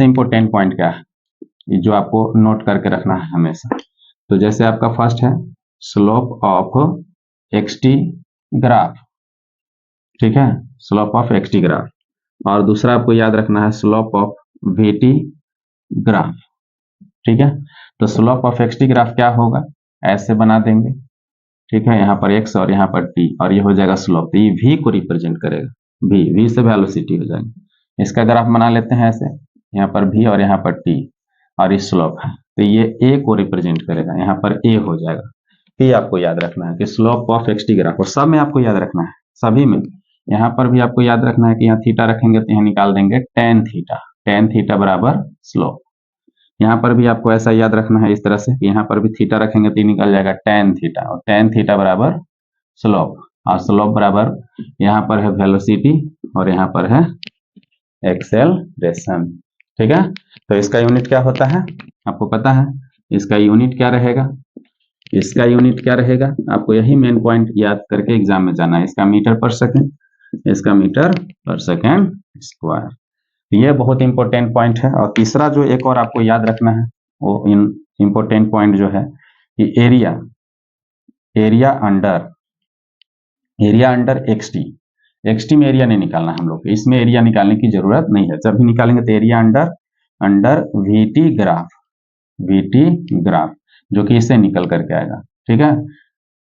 Important point क्या है ये जो आपको नोट करके रखना है हमेशा। तो जैसे आपका फर्स्ट है स्लोप ऑफ एक्सटी ग्राफ, ठीक है, स्लोप ऑफ एक्सटी ग्राफ, और दूसरा आपको याद रखना है स्लोप ऑफ वीटी ग्राफ, ठीक है। तो स्लोप ऑफ एक्सटी ग्राफ क्या होगा, ऐसे बना देंगे, ठीक है, यहाँ पर एक्स और यहाँ पर टी, और ये हो जाएगा स्लोप, ये वी को रिप्रेजेंट करेगा, वी से वेलोसिटी हो जाएगी। इसका ग्राफ बना लेते हैं ऐसे, यहाँ पर वी और यहाँ पर टी, और ये स्लोप है, तो ये ए को रिप्रेजेंट करेगा, यहाँ पर ए हो जाएगा। ये आपको याद रखना है कि स्लोप ऑफ एक्सटी ग्राफ, और सब में आपको याद रखना है, सभी में। यहाँ पर भी आपको याद रखना है कि यहाँ थीटा रखेंगे तो यहाँ निकाल देंगे टेन थीटा बराबर स्लोप। यहाँ पर भी आपको ऐसा याद रखना है इस तरह से कि यहाँ पर भी थीटा रखेंगे तो निकल जाएगा टेन थीटा, और टेन थीटा बराबर स्लोप, और स्लोप बराबर यहाँ पर है वेलोसिटी और यहाँ पर है एक्सेलरेशन, ठीक है। तो इसका यूनिट क्या होता है आपको पता है, इसका यूनिट क्या रहेगा, इसका यूनिट क्या रहेगा, आपको यही मेन पॉइंट याद करके एग्जाम में जाना है। इसका मीटर पर सेकेंड, इसका मीटर पर सेकेंड स्क्वायर, ये बहुत इंपॉर्टेंट पॉइंट है। और तीसरा जो एक और आपको याद रखना है वो इंपॉर्टेंट पॉइंट जो है कि एरिया अंडर एक्सटी में एरिया नहीं निकालना हम लोग, इसमें एरिया निकालने की जरूरत नहीं है। जब भी निकालेंगे तो एरिया अंडर वीटी ग्राफ जो कि इससे निकल करके आएगा, ठीक है,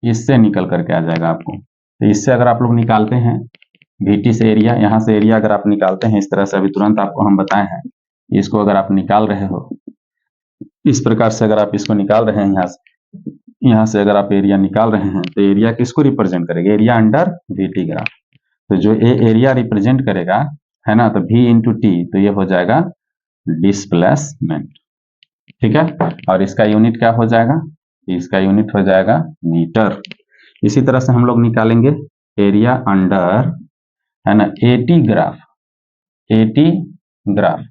इससे निकल करके आ जाएगा आपको। तो इससे अगर आप लोग निकालते हैं VT से एरिया, यहाँ से एरिया अगर आप निकालते हैं इस तरह से, अभी तुरंत आपको हम बताए हैं, इसको अगर आप निकाल रहे हो इस प्रकार से, अगर आप इसको निकाल रहे हैं यहाँ से अगर आप एरिया निकाल रहे हैं तो एरिया किसको रिप्रेजेंट करेगा, एरिया अंडर VT ग्राफ। तो जो एरिया रिप्रेजेंट करेगा है ना, तो V इंटू टी, तो ये हो जाएगा डिस्प्लेसमेंट, ठीक है। और इसका यूनिट क्या हो जाएगा, इसका यूनिट हो जाएगा मीटर। इसी तरह से हम लोग निकालेंगे एरिया अंडर है ना एटी ग्राफ,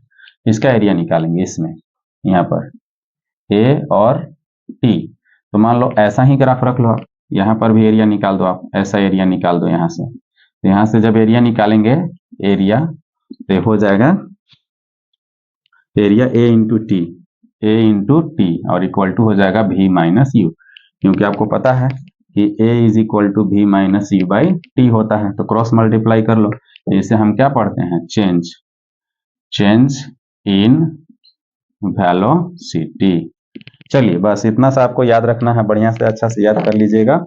इसका एरिया निकालेंगे इसमें, यहाँ पर ए और टी। तो मान लो ऐसा ही ग्राफ रख लो आप, यहाँ पर भी एरिया निकाल दो आप, ऐसा एरिया निकाल दो यहाँ से। तो यहाँ से जब एरिया निकालेंगे एरिया, तो हो जाएगा एरिया ए इंटू टी और इक्वल टू हो जाएगा V माइनस यू, क्योंकि आपको पता है कि A is equal to V minus U by T होता है। तो क्रॉस मल्टीप्लाई कर लो, इसे हम क्या पढ़ते हैं, चेंज इन वेलोसिटी। चलिए बस इतना सा आपको याद रखना है, बढ़िया से अच्छा से याद कर लीजिएगा।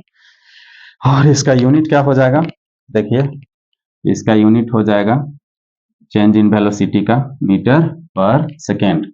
और इसका यूनिट क्या हो जाएगा, देखिए इसका यूनिट हो जाएगा चेंज इन वेलोसिटी का मीटर पर सेकेंड,